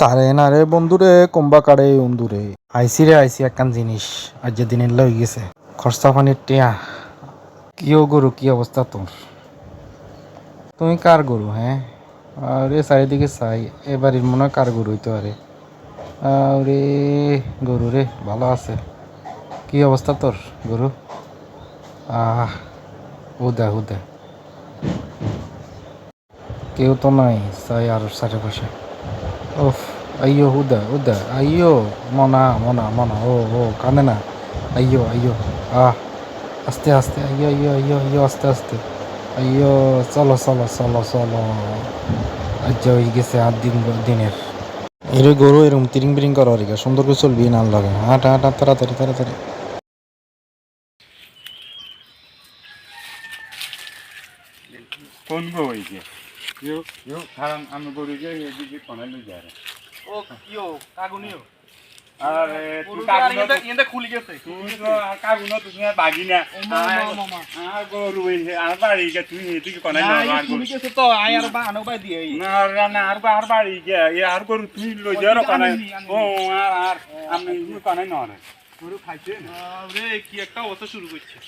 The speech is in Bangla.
তারে না রে বন্ধুরে কম্বা কাড়ে বন্ধুরে আইসি একখান জিনিস আজ যে দিনের লই গেছে খরচা পানির টিয়া কিও গরু কি অবস্থা তোর তুমি কার গরু হ্যাঁ আরে চারিদিকে চাই এবারের মনে হয় কার গরু হইতে পারে আরে গরু রে ভালো আছে কি অবস্থা তোর গরু হুদা হুদা কেউ তো নাই চাই আর চারিপাশে ওফ আইয়ো হুদা হুদা আইয়ো মনা মনা মনা ও কাঁদে না আইয়ো আইয়ো আস্তে আস্তে আইয়ো আইয়ো আইয়ো আইয়ো আস্তে আস্তে আইয়ো চলো চলো চলো চলো আজ হয়ে গেছে দিনের এর গরু এরকম তিরিং বিরিং করা আর সুন্দর করে চলবি না লাগে হাঁটা হাঁটা তাড়াতাড়ি তাড়াতাড়ি কোন গো হইছে ইউ কারণ আমি গরু যে এদিকে কোনে লই যায় ও কিও কাগুনিও আরে তুই কাগুনো ইন্দা খুলি গেছে তুই তো কাগুনো তুমি বাগি না আর গরু হইছে আর বাড়ি গে তুই এদিকে কোনে লই আর খুলি গেছে তো আই আর বা আনো বাই দিয়ে না না আর বাড়ি গে আর গরু তুই লই যাও কোনে ও আর আমি কোনে নরে গরু খাইছে না রে কি একটা অবস্থা শুরু করছে